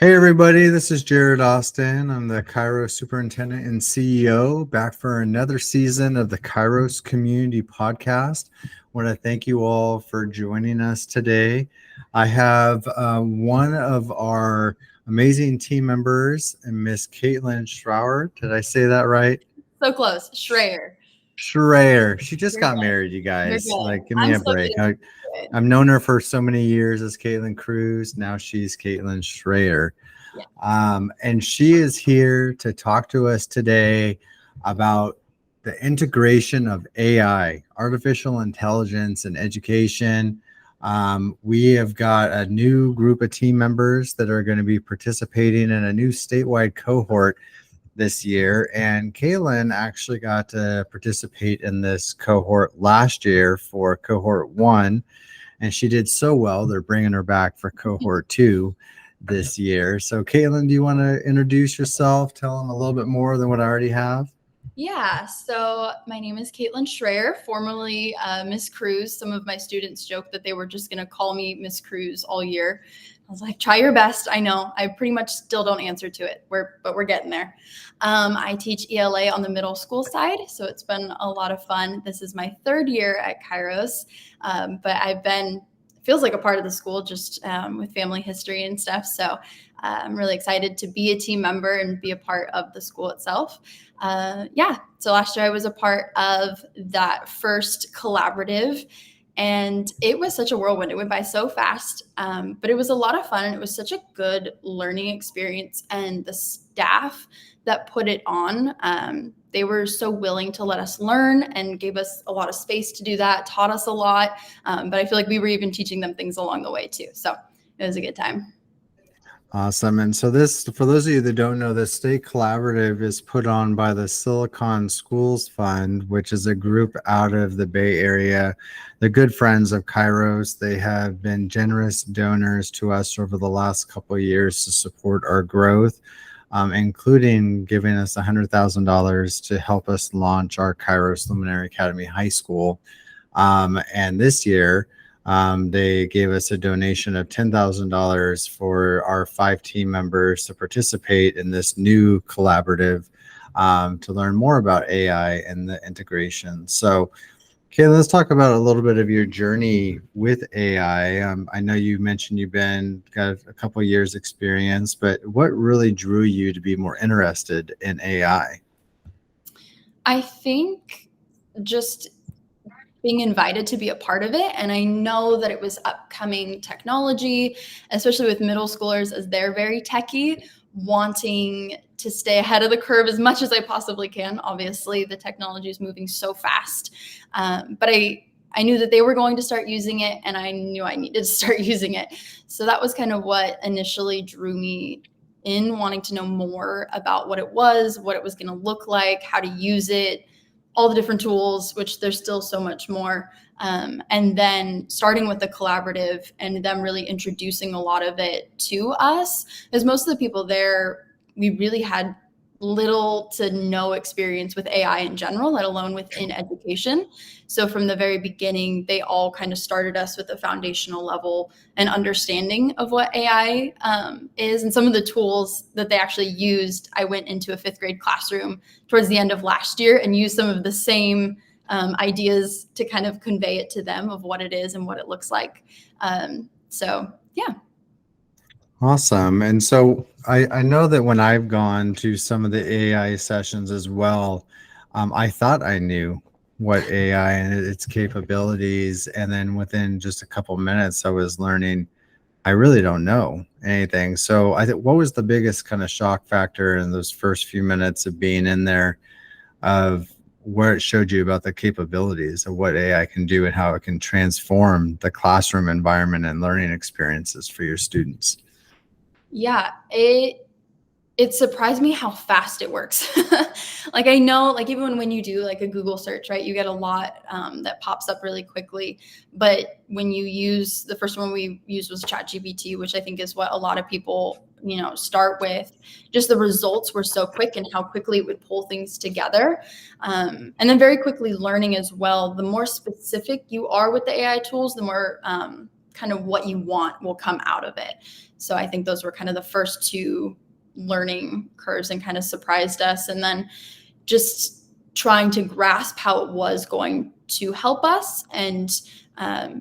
Hey everybody, this is Jared Austin. I'm the Kairos Superintendent and CEO, back for another season of the Kairos Community Podcast. I want to thank you all for joining us today. I have one of our amazing team members, Miss Caitlin Schrower. Did I say that right? So close. Schreier. Schreier. She just You're got good. married, you You're guys. good. Like, give me I'm a still break. getting used to it. I've known her for so many years as Caitlin Cruz. Now she's Caitlin Schreier. Yeah. And she is here to talk to us today about the integration of AI, artificial intelligence, and education. We have got a new group of team members that are going to be participating in a new statewide cohort this year. And Kaylin actually got to participate in this cohort last year for cohort one, and she did so well, they're bringing her back for cohort two this year. So, Caitlin, do you want to introduce yourself? Tell them a little bit more than what I already have. Yeah, so my name is Caitlin Schreier, formerly Miss Cruz. Some of my students joke that they were just going to call me Miss Cruz all year. I was like, try your best. I know I pretty much still don't answer to it, but we're getting there. I teach ELA on the middle school side, so it's been a lot of fun. This is my third year at Kairos, but I've been feels like a part of the school just with family history and stuff. So I'm really excited to be a team member and be a part of the school itself. So last year I was a part of that first collaborative, and it was such a whirlwind. It went by so fast, but it was a lot of fun, and it was such a good learning experience. And the staff that put it on, they were so willing to let us learn and gave us a lot of space to do that, taught us a lot. But I feel like we were even teaching them things along the way too. So it was a good time. Awesome. And so this, for those of you that don't know, the State Collaborative is put on by the Silicon Schools Fund, which is a group out of the Bay Area. The good friends of Kairos. They have been generous donors to us over the last couple of years to support our growth, including giving us $100,000 to help us launch our Kairos Luminary Academy High School. And this year, they gave us a donation of $10,000 for our 5 team members to participate in this new collaborative to learn more about AI and the integration. So, okay, let's talk about a little bit of your journey with AI. I know you mentioned you've got a couple of years experience, but what really drew you to be more interested in AI? I think just being invited to be a part of it. And I know that it was upcoming technology, especially with middle schoolers, as they're very techy, wanting to stay ahead of the curve as much as I possibly can. Obviously, the technology is moving so fast. But I knew that they were going to start using it, and I knew I needed to start using it. So that was kind of what initially drew me in, wanting to know more about what it was going to look like, how to use it, all the different tools, which there's still so much more. And then starting with the collaborative and them really introducing a lot of it to us, because most of the people there, we really had little to no experience with AI in general, let alone within education. So from the very beginning, they all kind of started us with a foundational level and understanding of what AI is. And some of the tools that they actually used, I went into a 5th grade classroom towards the end of last year and used some of the same ideas to kind of convey it to them of what it is and what it looks like. Yeah. Awesome. And so I know that when I've gone to some of the AI sessions as well, I thought I knew what AI and its capabilities. And then within just a couple minutes, I was learning I really don't know anything. So I think what was the biggest kind of shock factor in those first few minutes of being in there of where it showed you about the capabilities of what AI can do and how it can transform the classroom environment and learning experiences for your students? Yeah, it surprised me how fast it works. Like I know, like even when you do like a Google search, right, you get a lot that pops up really quickly. But when you use the first one we used was ChatGPT, which I think is what a lot of people start with. Just the results were so quick and how quickly it would pull things together, and then very quickly learning as well. The more specific you are with the AI tools, the more kind of what you want will come out of it. So I think those were kind of the first two learning curves and kind of surprised us. And then just trying to grasp how it was going to help us, and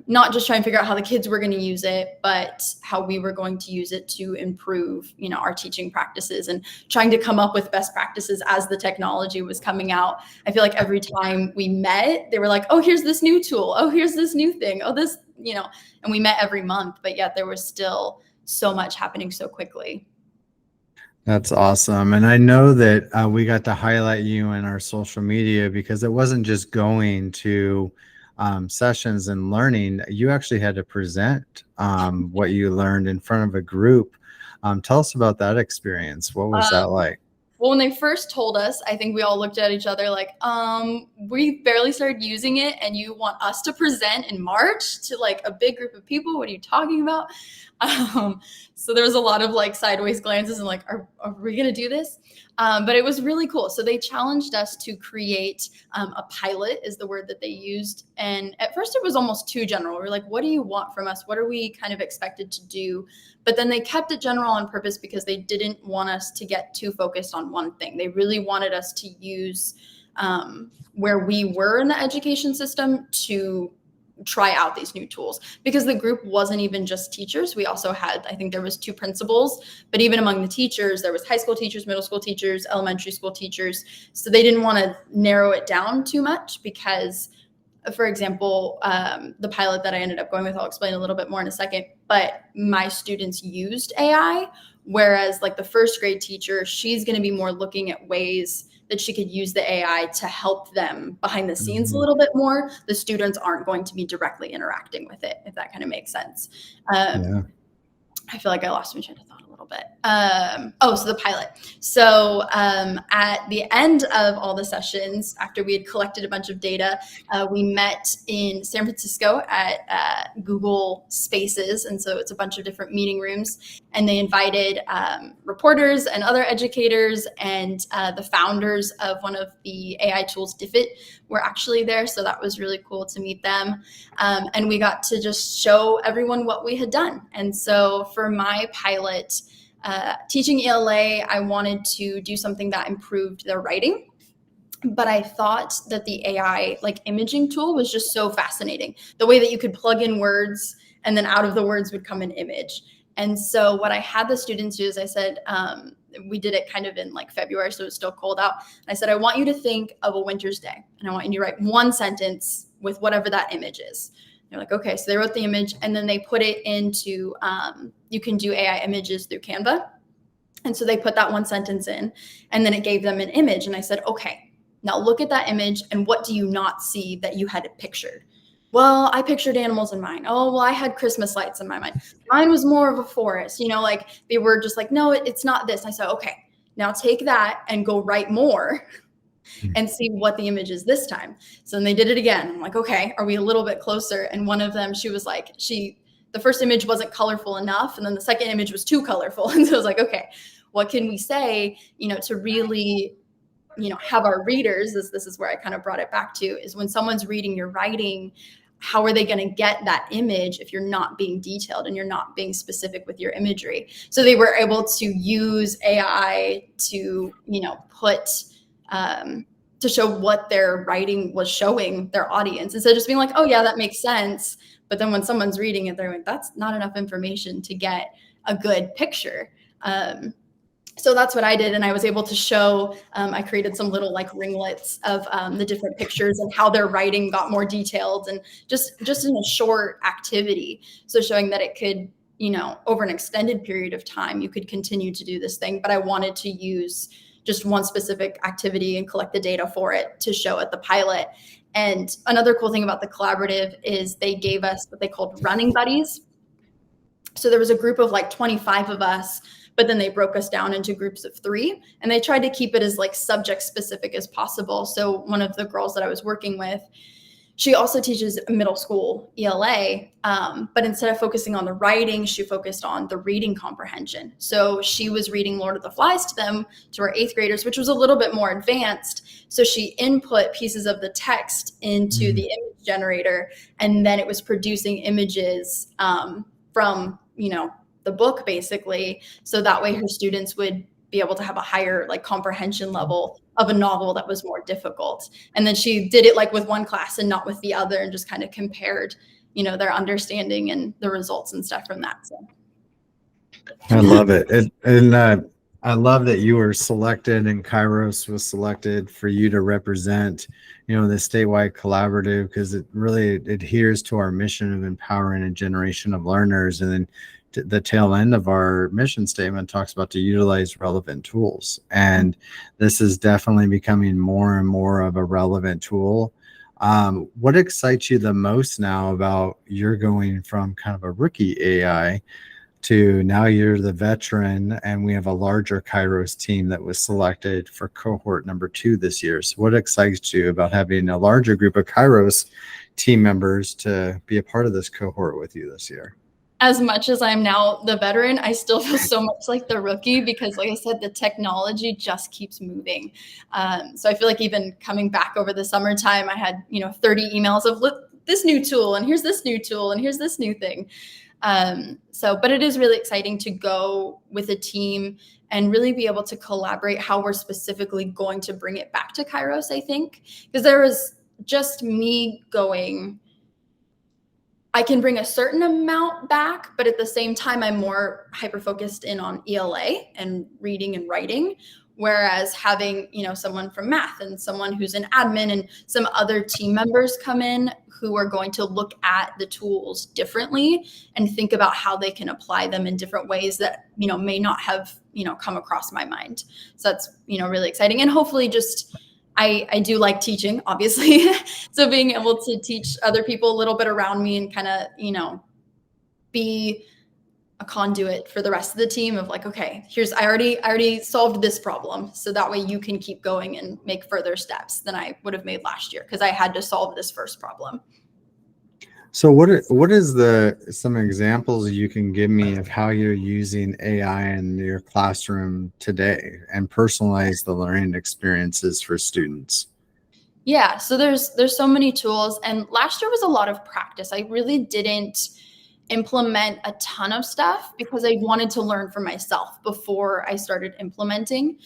not just try and figure out how the kids were going to use it, but how we were going to use it to improve, our teaching practices, and trying to come up with best practices as the technology was coming out. I feel like every time we met, they were like, oh, here's this new tool. Oh, here's this new thing. Oh, this, and we met every month, but yet there was still so much happening so quickly. That's awesome. And I know that we got to highlight you in our social media because it wasn't just going to sessions and learning. You actually had to present what you learned in front of a group. Tell us about that experience. What was that like? Well, when they first told us, I think we all looked at each other like, we barely started using it and you want us to present in March to like a big group of people? What are you talking about? So there was a lot of like sideways glances and like, are we going to do this? But it was really cool. So they challenged us to create a pilot, is the word that they used. And at first it was almost too general. We're like, what do you want from us? What are we kind of expected to do? But then they kept it general on purpose because they didn't want us to get too focused on one thing. They really wanted us to use where we were in the education system to try out these new tools, because the group wasn't even just teachers. We also had, I think there was 2 principals, but even among the teachers, there was high school teachers, middle school teachers, elementary school teachers. So they didn't want to narrow it down too much because, for example, the pilot that I ended up going with, I'll explain a little bit more in a second, but my students used AI, whereas like the first grade teacher, she's going to be more looking at ways that she could use the AI to help them behind the scenes a little bit more. The students aren't going to be directly interacting with it, if that kind of makes sense. Yeah. I feel like I lost my train of thought a little bit. So the pilot. So at the end of all the sessions, after we had collected a bunch of data, we met in San Francisco at Google Spaces. And so it's a bunch of different meeting rooms. And they invited reporters and other educators, and the founders of one of the AI tools, Diffit, were actually there. So that was really cool to meet them. And we got to just show everyone what we had done. And so for my pilot, teaching ELA, I wanted to do something that improved their writing. But I thought that the AI like imaging tool was just so fascinating. The way that you could plug in words and then out of the words would come an image. And so what I had the students do is I said, we did it kind of in like February, so it was still cold out. And I said, I want you to think of a winter's day, and I want you to write one sentence with whatever that image is. They're like, okay. So they wrote the image, and then they put it into, you can do AI images through Canva. And so they put that one sentence in, and then it gave them an image. And I said, okay, now look at that image, and what do you not see that you had it pictured? Well, I pictured animals in mine. Oh, well, I had Christmas lights in my mind. Mine was more of a forest, like they were just like, no, it's not this. I said, okay, now take that and go write more and see what the image is this time. So then they did it again. I'm like, okay, are we a little bit closer? And one of them, she was like, the first image wasn't colorful enough. And then the second image was too colorful. And so I was like, okay, what can we say, to really, have our readers, this is where I kind of brought it back to, is when someone's reading your writing, how are they going to get that image if you're not being detailed and you're not being specific with your imagery? So they were able to use AI to, put, to show what their writing was showing their audience, instead of just being like, oh yeah, that makes sense. But then when someone's reading it, they're like, that's not enough information to get a good picture. So that's what I did. And I was able to show, I created some little like ringlets of the different pictures and how their writing got more detailed, and just in a short activity. So showing that it could, over an extended period of time, you could continue to do this thing. But I wanted to use just one specific activity and collect the data for it to show at the pilot. And another cool thing about the collaborative is they gave us what they called running buddies. So there was a group of like 25 of us, but then they broke us down into groups of 3, and they tried to keep it as like subject specific as possible. So one of the girls that I was working with, she also teaches middle school ELA, but instead of focusing on the writing, she focused on the reading comprehension. So she was reading Lord of the Flies to them, to our 8th graders, which was a little bit more advanced. So she input pieces of the text into the generator, and then it was producing images from, the book basically. So that way her students would be able to have a higher like comprehension level of a novel that was more difficult. And then she did it like with one class and not with the other, and just kind of compared, their understanding and the results and stuff from that. So I love it. I love that you were selected and Kairos was selected for you to represent, the statewide collaborative, because it really adheres to our mission of empowering a generation of learners. And then the tail end of our mission statement talks about to utilize relevant tools. And this is definitely becoming more and more of a relevant tool. What excites you the most now about you're going from kind of a rookie AI to now you're the veteran, and we have a larger Kairos team that was selected for cohort number 2 this year. So what excites you about having a larger group of Kairos team members to be a part of this cohort with you this year? As much as I'm now the veteran, I still feel so much like the rookie, because like I said, the technology just keeps moving. So I feel like even coming back over the summertime, I had, 30 emails of look, this new tool, and here's this new tool, and here's this new thing. But it is really exciting to go with a team and really be able to collaborate how we're specifically going to bring it back to Kairos, I think, because there was just me going, I can bring a certain amount back, but at the same time, I'm more hyper-focused in on ELA and reading and writing. Whereas having, someone from math and someone who's an admin and some other team members come in who are going to look at the tools differently and think about how they can apply them in different ways that, may not have, come across my mind. So that's, really exciting. And hopefully just, I do like teaching, obviously. So being able to teach other people a little bit around me and kind of, be a conduit for the rest of the team of like, okay, I already solved this problem. So that way you can keep going and make further steps than I would have made last year, because I had to solve this first problem. So what is some examples you can give me of how you're using AI in your classroom today and personalize the learning experiences for students? Yeah, so there's so many tools, and last year was a lot of practice. I really didn't implement a ton of stuff because I wanted to learn for myself before I started implementing.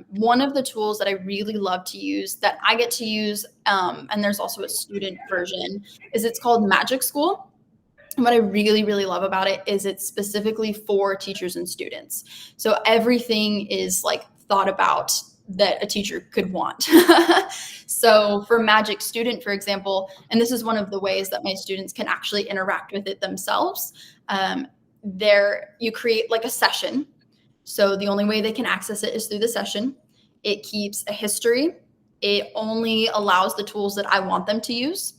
One of the tools that I really love to use, that I get to use, and there's also a student version, is it's called Magic School. And what I really, really love about it is it's specifically for teachers and students. So everything is like thought about that a teacher could want. So for Magic Student, for example, and this is one of the ways that my students can actually interact with it themselves, you create like a session. So the only way they can access it is through the session. It keeps a history. It only allows the tools that I want them to use.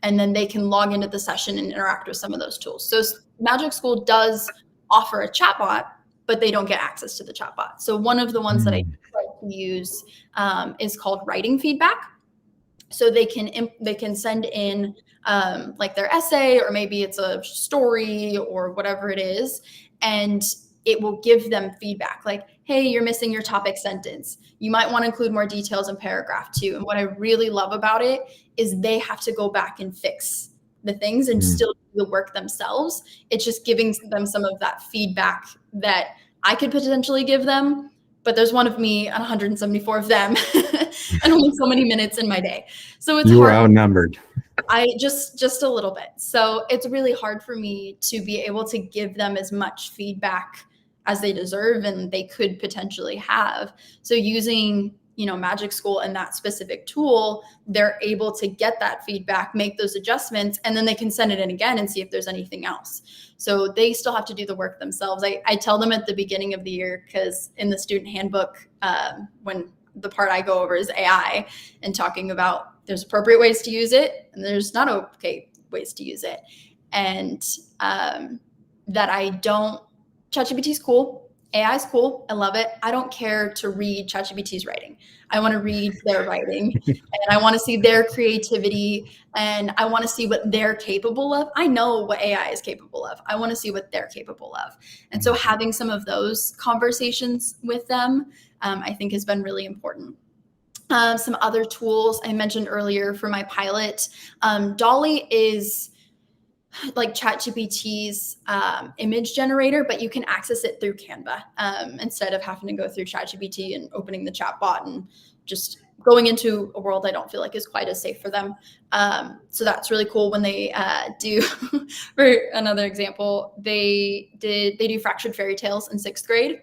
And then they can log into the session and interact with some of those tools. So Magic School does offer a chatbot, but they don't get access to the chatbot. So one of the ones that I like to use is called writing feedback. So they can send in like their essay, or maybe it's a story or whatever it is, and it will give them feedback like, hey, you're missing your topic sentence. You might want to include more details in paragraph 2. And what I really love about it is they have to go back and fix the things and still do the work themselves. It's just giving them some of that feedback that I could potentially give them, but there's one of me and 174 of them and only so many minutes in my day. So it's You were hard. outnumbered. I just a little bit. So it's really hard for me to be able to give them as much feedback as they deserve and they could potentially have. So using, Magic School and that specific tool, they're able to get that feedback, make those adjustments, and then they can send it in again and see if there's anything else. So they still have to do the work themselves. I tell them at the beginning of the year, because in the student handbook, when the part I go over is AI and talking about there's appropriate ways to use it and there's not okay ways to use it. And that I don't, ChatGPT is cool. AI is cool. I love it. I don't care to read ChatGPT's writing. I want to read their writing and I want to see their creativity and I want to see what they're capable of. I know what AI is capable of. I want to see what they're capable of. And so having some of those conversations with them, I think has been really important. Some other tools I mentioned earlier for my pilot. Dolly is like ChatGPT's image generator, but you can access it through Canva instead of having to go through ChatGPT and opening the chat bot and just going into a world I don't feel like is quite as safe for them. So that's really cool when they do, for another example, they do fractured fairy tales in 6th grade.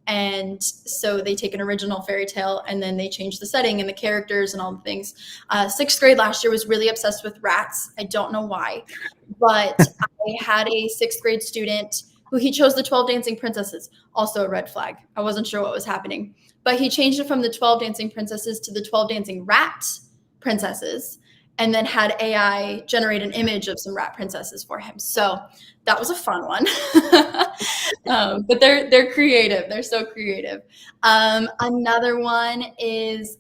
And so they take an original fairy tale and then they change the setting and the characters and all the things. 6th grade last year was really obsessed with rats. I don't know why, but I had a 6th grade student who he chose the 12 Dancing Princesses, also a red flag. I wasn't sure what was happening, but he changed it from the 12 Dancing Princesses to the 12 Dancing Rat Princesses, and then had AI generate an image of some rat princesses for him. So that was a fun one. But they're creative. They're so creative. Another one is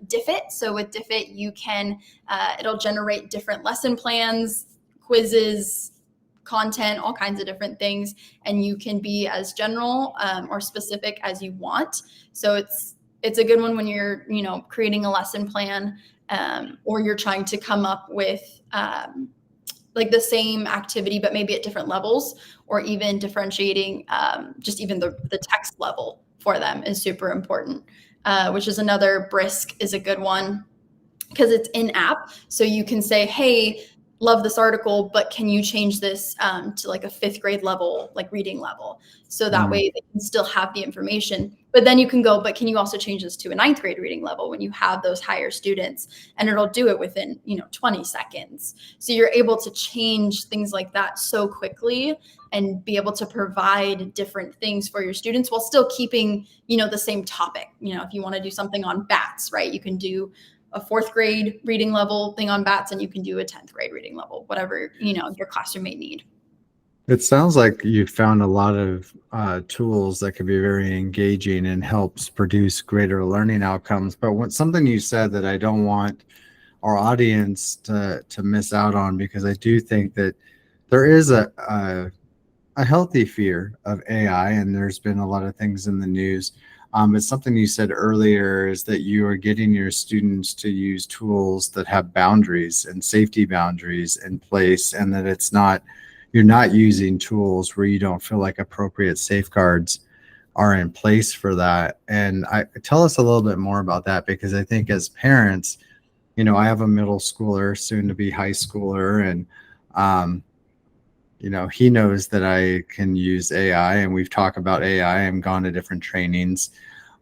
Diffit. So with Diffit, you can it'll generate different lesson plans, quizzes, content, all kinds of different things, and you can be as general or specific as you want. So it's a good one when you're creating a lesson plan or you're trying to come up with like the same activity but maybe at different levels, or even differentiating just even the text level for them is super important, which is another. Brisk is a good one because it's in app, so you can say, hey, love this article, but can you change this to like a 5th grade level, like reading level? So that way they can still have the information, but then you can go, but can you also change this to a 9th grade reading level when you have those higher students? And it'll do it within 20 seconds. So you're able to change things like that so quickly and be able to provide different things for your students while still keeping the same topic. If you want to do something on bats, right, you can do a 4th grade reading level thing on bats, and you can do a 10th grade reading level, whatever your classroom may need. It sounds like you found a lot of tools that could be very engaging and helps produce greater learning outcomes. But something you said that I don't want our audience to miss out on, because I do think that there is a healthy fear of AI, and there's been a lot of things in the news. It's something you said earlier, is that you are getting your students to use tools that have boundaries and safety boundaries in place, and that you're not using tools where you don't feel like appropriate safeguards are in place for that. And tell us a little bit more about that, because I think as parents, I have a middle schooler, soon to be high schooler, and he knows that I can use AI, and we've talked about AI and gone to different trainings.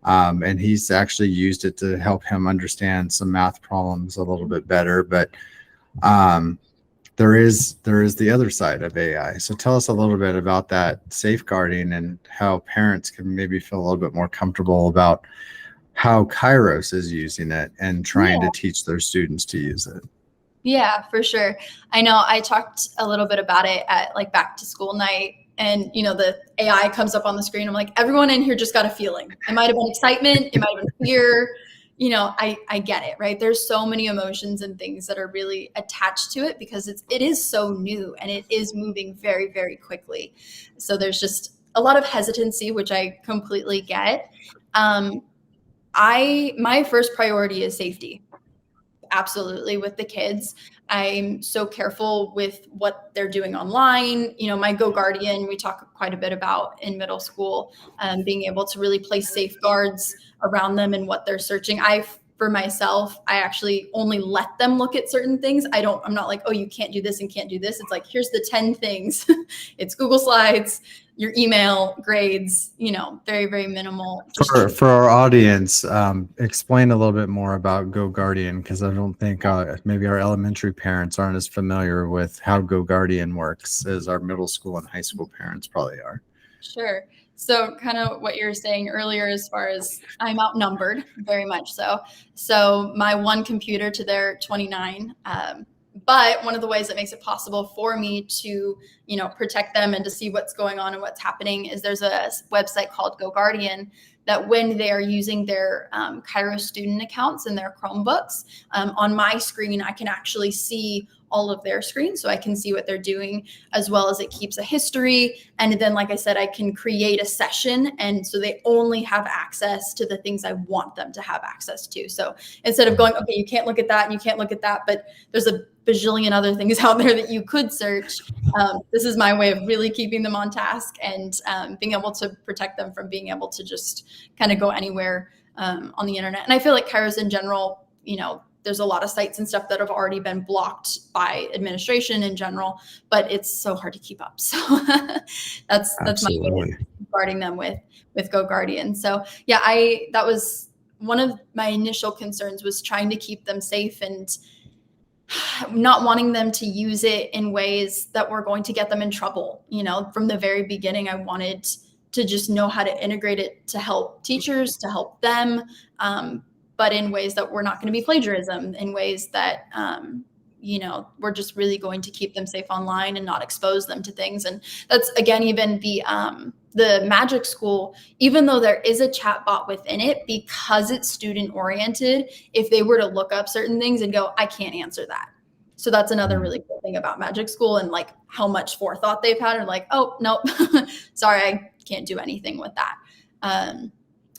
And he's actually used it to help him understand some math problems a little bit better. But there is the other side of AI. So tell us a little bit about that safeguarding and how parents can maybe feel a little bit more comfortable about how Kairos is using it and trying to teach their students to use it. Yeah, for sure. I know I talked a little bit about it at like back to school night, and the AI comes up on the screen. I'm like, everyone in here just got a feeling. It might have been excitement, it might have been fear. I get it, right? There's so many emotions and things that are really attached to it because it is so new and it is moving very, very quickly. So there's just a lot of hesitancy, which I completely get. My first priority is safety. Absolutely, with the kids. I'm so careful with what they're doing online. My Go Guardian, we talk quite a bit about in middle school, being able to really place safeguards around them and what they're searching. For myself, I actually only let them look at certain things. I'm not like, oh, you can't do this and can't do this. It's like, here's the 10 things. It's Google Slides, your email, grades, very, very minimal. For our audience, explain a little bit more about Go Guardian, because I don't think maybe our elementary parents aren't as familiar with how Go Guardian works as our middle school and high school parents probably are. Sure. So kind of what you were saying earlier, as far as I'm outnumbered, very much so. So my one computer to their 29. But one of the ways that makes it possible for me to, protect them and to see what's going on and what's happening is there's a website called Go Guardian that when they are using their Kairos student accounts and their Chromebooks, on my screen, I can actually see all of their screens, so I can see what they're doing, as well as it keeps a history. And then, like I said, I can create a session, and so they only have access to the things I want them to have access to. So instead of going, okay, you can't look at that and you can't look at that, but there's a bajillion other things out there that you could search, this is my way of really keeping them on task and being able to protect them from being able to just kind of go anywhere on the internet. And I feel like Kairos in general, there's a lot of sites and stuff that have already been blocked by administration in general, but it's so hard to keep up. So that's my way of guarding them with Go Guardian. So yeah, that was one of my initial concerns, was trying to keep them safe and not wanting them to use it in ways that were going to get them in trouble. From the very beginning, I wanted to just know how to integrate it to help teachers, to help them, but in ways that were not going to be plagiarism, in ways that, we're just really going to keep them safe online and not expose them to things. And that's, again, even the Magic School, even though there is a chat bot within it, because it's student oriented, if they were to look up certain things and go, I can't answer that. So that's another really cool thing about Magic School, and like how much forethought they've had, and like, oh, nope, sorry, I can't do anything with that.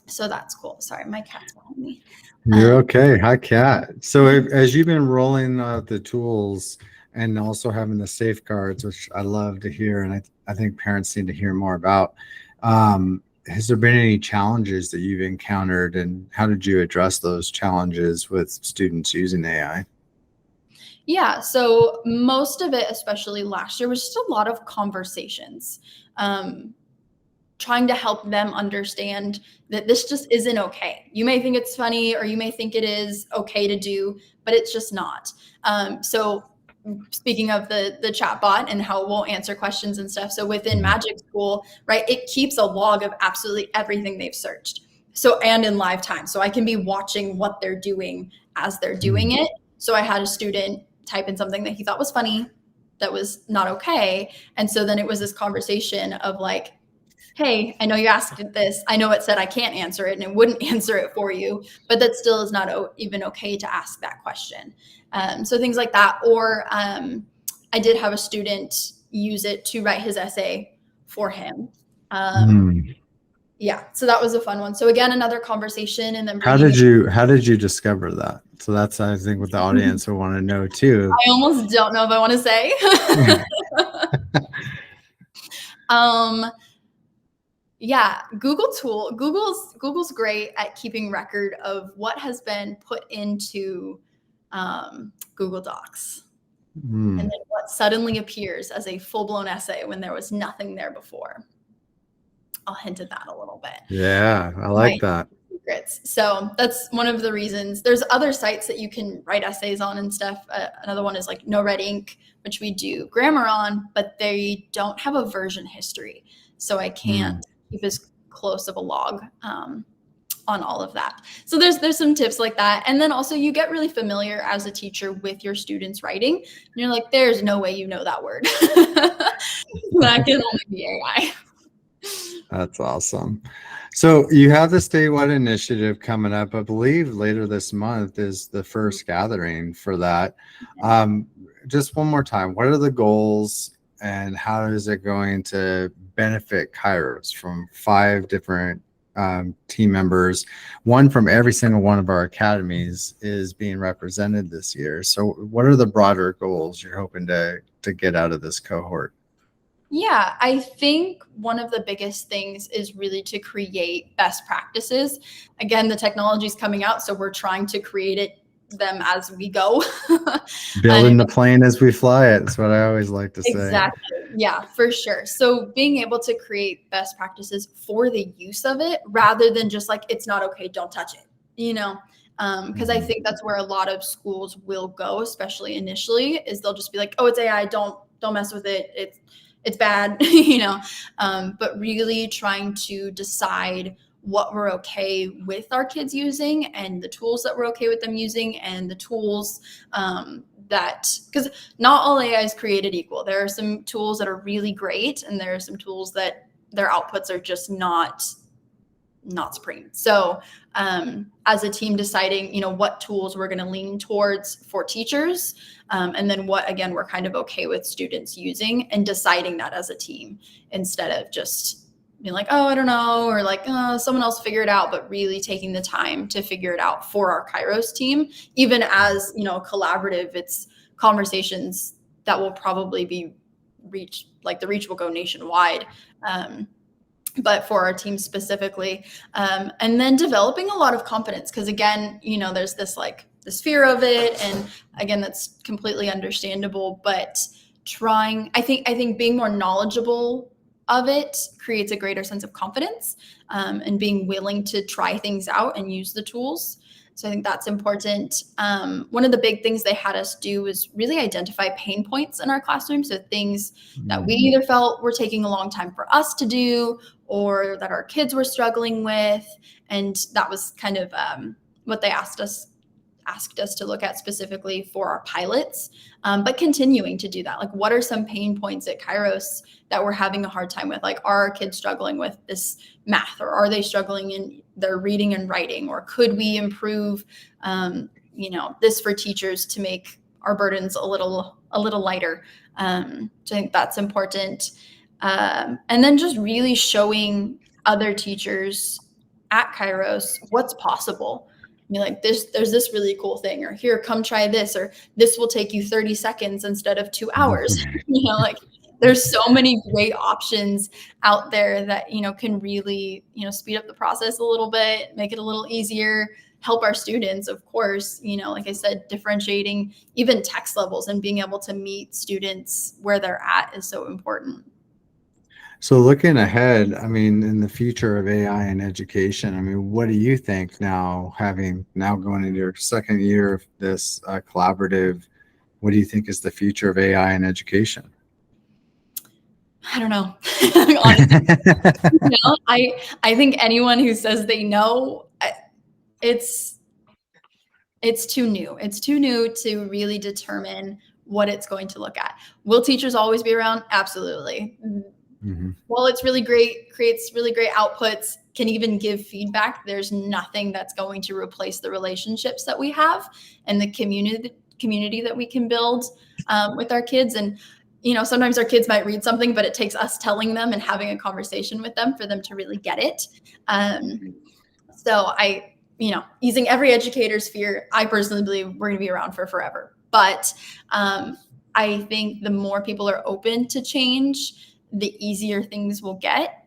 So that's cool. Sorry, my cat's behind me. You're okay. Hi, cat. So as you've been rolling out the tools and also having the safeguards, which I love to hear, and I think parents need to hear more about, has there been any challenges that you've encountered, and how did you address those challenges with students using AI? Yeah, so most of it, especially last year, was just a lot of conversations. Trying to help them understand that this just isn't okay. You may think it's funny, or you may think it is okay to do, but it's just not. So speaking of the chat bot and how we'll answer questions and stuff. So within Magic School, right, it keeps a log of absolutely everything they've searched. So, and in live time. So I can be watching what they're doing as they're doing it. So I had a student type in something that he thought was funny, that was not okay. And so then it was this conversation of like, hey, I know you asked this. I know it said I can't answer it, and it wouldn't answer it for you, but that still is not even okay to ask that question. So things like that. Or I did have a student use it to write his essay for him. Yeah, so that was a fun one. So again, another conversation, and then how did you discover that? So that's, I think, what the audience will want to know too. I almost don't know if I want to say. Yeah, Google's great at keeping record of what has been put into Google Docs, and then what suddenly appears as a full-blown essay when there was nothing there before. I'll hint at that a little bit. Yeah, I like that. Secrets. So that's one of the reasons. There's other sites that you can write essays on and stuff. Another one is like No Red Ink, which we do grammar on, but they don't have a version history. So I can't keep as close of a log on all of that. So there's some tips like that. And then also you get really familiar as a teacher with your students writing. And you're like, there's no way you know that word. That can only be AI. That's awesome. So you have the statewide initiative coming up. I believe later this month is the first gathering for that. Just one more time, what are the goals, and how is it going to benefit Kairos from 5 different team members? One from every single one of our academies is being represented this year. So what are the broader goals you're hoping to get out of this cohort? Yeah, I think one of the biggest things is really to create best practices. Again, the technology is coming out, so we're trying to create them as we go. Building the plane as we fly it. That's what I always like to say. Exactly. Yeah, for sure. So being able to create best practices for the use of it, rather than just like, it's not okay, don't touch it, because I think that's where a lot of schools will go, especially initially, is they'll just be like, oh, it's AI, don't mess with it. It's bad, but really trying to decide what we're okay with our kids using, and the tools that we're okay with them using, and the tools because not all AI is created equal. There are some tools that are really great, and there are some tools that their outputs are just not not supreme. So as a team deciding, what tools we're going to lean towards for teachers, and then what, again, we're kind of okay with students using, and deciding that as a team instead of just being like, oh, I don't know, or like, oh, someone else figure it out, but really taking the time to figure it out for our Kairos team. Even as, collaborative, it's conversations that will probably be reached, like the reach will go nationwide. But for our team specifically, and then developing a lot of confidence, because again, there's this fear of it, and again, that's completely understandable. But I think being more knowledgeable of it creates a greater sense of confidence, and being willing to try things out and use the tools. So I think that's important. One of the big things they had us do was really identify pain points in our classroom. So things that we either felt were taking a long time for us to do, or that our kids were struggling with. And that was kind of what they asked us to look at specifically for our pilots, but continuing to do that. Like, what are some pain points at Kairos that we're having a hard time with? Like, are our kids struggling with this math, or are they struggling in their reading and writing, or could we improve, this for teachers to make our burdens a little lighter? So I think that's important. And then just really showing other teachers at Kairos what's possible. Like, there's this really cool thing, or here, come try this, or this will take you 30 seconds instead of 2 hours. Like, there's so many great options out there that, can really, speed up the process a little bit, make it a little easier, help our students, of course. Like I said, differentiating even text levels and being able to meet students where they're at is so important. So looking ahead, in the future of AI in education, what do you think now, having now going into your second year of this collaborative, what do you think is the future of AI in education? I don't know. Honestly, I think anyone who says they know, it's too new. It's too new to really determine what it's going to look at. Will teachers always be around? Absolutely. Mm-hmm. Well, it's really great, creates really great outputs, can even give feedback. There's nothing that's going to replace the relationships that we have and the community that we can build with our kids. And, sometimes our kids might read something, but it takes us telling them and having a conversation with them for them to really get it. So easing every educator's fear, I personally believe we're going to be around for forever. But I think the more people are open to change, the easier things will get.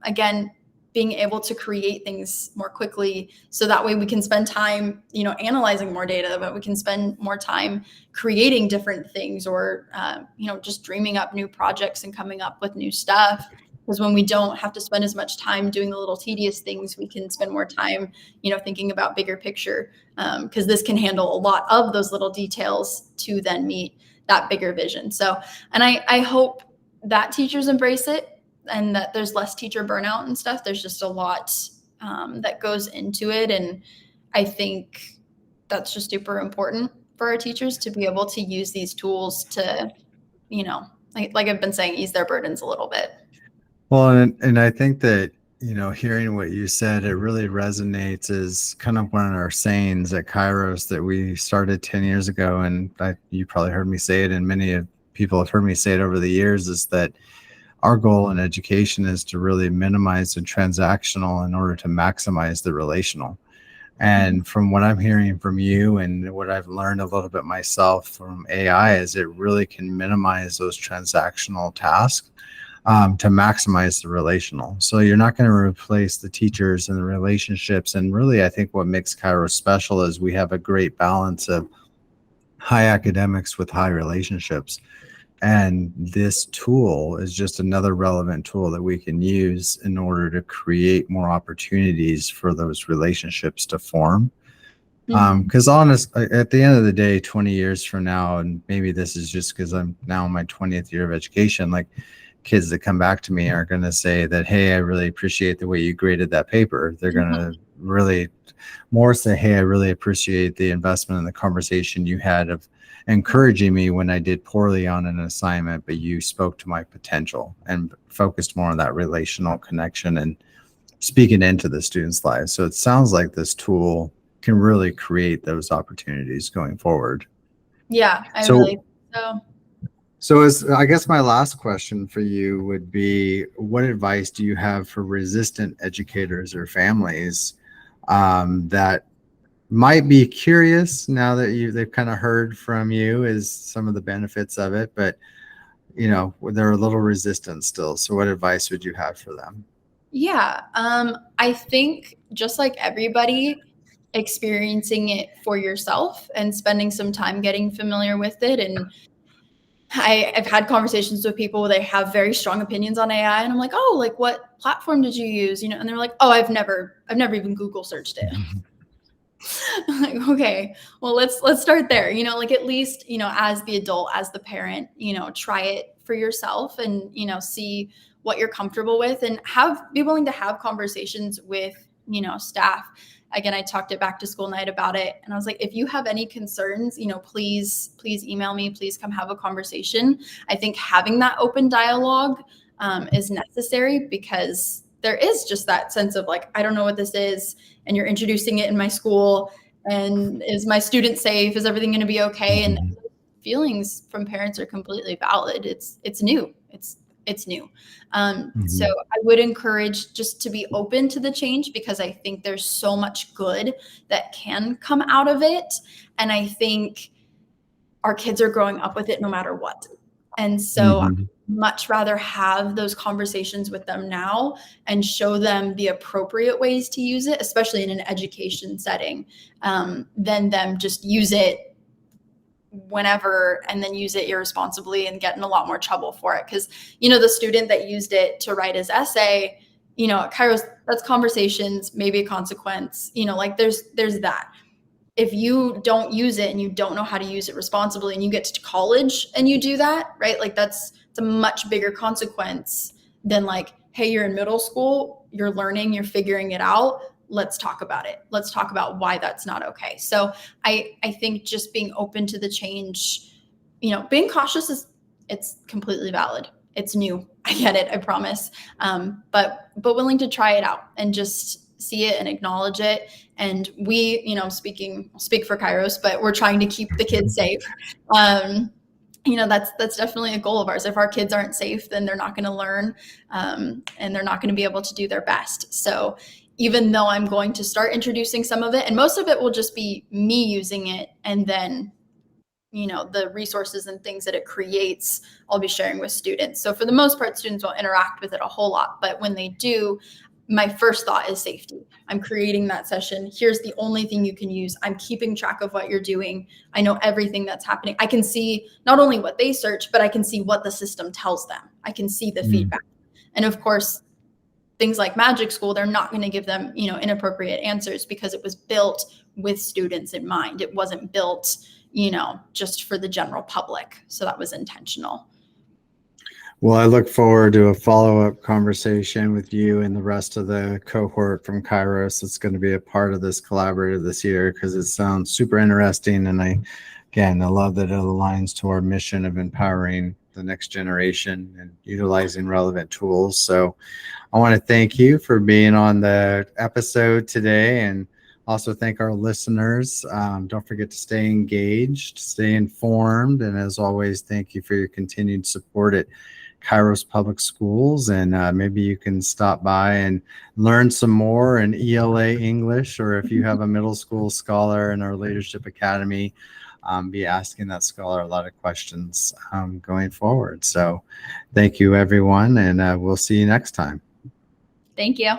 Again, being able to create things more quickly, so that way we can spend time, analyzing more data, but we can spend more time creating different things, or, just dreaming up new projects and coming up with new stuff. Because when we don't have to spend as much time doing the little tedious things, we can spend more time, thinking about bigger picture, because this can handle a lot of those little details to then meet that bigger vision. So, and I hope that teachers embrace it, and that there's less teacher burnout and stuff. There's just a lot that goes into it. And I think that's just super important for our teachers to be able to use these tools to, like I've been saying, ease their burdens a little bit. Well, and I think that, hearing what you said, it really resonates as kind of one of our sayings at Kairos that we started 10 years ago. And you probably heard me say it, and many people have heard me say it over the years, is that our goal in education is to really minimize the transactional in order to maximize the relational. And from what I'm hearing from you and what I've learned a little bit myself from AI, is it really can minimize those transactional tasks to maximize the relational. So you're not going to replace the teachers and the relationships. And really, I think what makes Kairos special is we have a great balance of high academics with high relationships. And this tool is just another relevant tool that we can use in order to create more opportunities for those relationships to form. Because at the end of the day, 20 years from now, and maybe this is just because I'm now in my 20th year of education, like, kids that come back to me are going to say that, hey, I really appreciate the way you graded that paper. They're going to really more say, hey, I really appreciate the investment and the conversation you had of encouraging me when I did poorly on an assignment, but you spoke to my potential and focused more on that relational connection and speaking into the students' lives. So it sounds like this tool can really create those opportunities going forward. Yeah, I So, really so. so as I guess my last question for you would be, what advice do you have for resistant educators or families that might be curious now that they've kind of heard from you is some of the benefits of it, but they're a little resistant still. So what advice would you have for them? Yeah, I think just like everybody, experiencing it for yourself and spending some time getting familiar with it. And I've had conversations with people where they have very strong opinions on AI, and I'm like, oh, like what platform did you use? And they're like, oh, I've never even Google searched it. I'm like, okay, well, let's start there. Like at least, as the adult, as the parent, try it for yourself and, see what you're comfortable with and be willing to have conversations with, staff. Again, I talked at back to school night about it. And I was like, if you have any concerns, please email me, please come have a conversation. I think having that open dialogue is necessary because there is just that sense of like, I don't know what this is. And you're introducing it in my school. And is my student safe? Is everything going to be okay? And Mhm. feelings from parents are completely valid. It's new. It's new. So Mhm. I would encourage just to be open to the change because I think there's so much good that can come out of it. And I think our kids are growing up with it no matter what. And so I Mhm. much rather have those conversations with them now and show them the appropriate ways to use it, especially in an education setting, than them just use it whenever and then use it irresponsibly and get in a lot more trouble for it. Because, the student that used it to write his essay, at Kairos, that's conversations, maybe a consequence, like there's that. If you don't use it and you don't know how to use it responsibly and you get to college and you do that, right? Like it's a much bigger consequence than like, hey, you're in middle school, you're learning, you're figuring it out. Let's talk about it. Let's talk about why that's not okay. So I think just being open to the change, being cautious it's completely valid. It's new. I get it. I promise. But willing to try it out and just see it and acknowledge it. And we, speak for Kairos, but we're trying to keep the kids safe. That's definitely a goal of ours. If our kids aren't safe, then they're not going to learn, and they're not going to be able to do their best. So even though I'm going to start introducing some of it, and most of it will just be me using it, and then the resources and things that it creates, I'll be sharing with students. So for the most part, students won't interact with it a whole lot, but when they do, my first thought is safety. I'm creating that session. Here's the only thing you can use. I'm keeping track of what you're doing. I know everything that's happening. I can see not only what they search, but I can see what the system tells them. I can see the Mhm. feedback. And of course, things like Magic School, they're not going to give them, inappropriate answers because it was built with students in mind. It wasn't built, just for the general public. So that was intentional. Well, I look forward to a follow-up conversation with you and the rest of the cohort from Kairos that's going to be a part of this collaborative this year because it sounds super interesting. And I love that it aligns to our mission of empowering the next generation and utilizing relevant tools. So I want to thank you for being on the episode today and also thank our listeners. Don't forget to stay engaged, stay informed. And as always, thank you for your continued support at Kairos Public Schools. And maybe you can stop by and learn some more in ELA English, or if you have a middle school scholar in our Leadership Academy, be asking that scholar a lot of questions going forward. So thank you, everyone, and we'll see you next time. Thank you.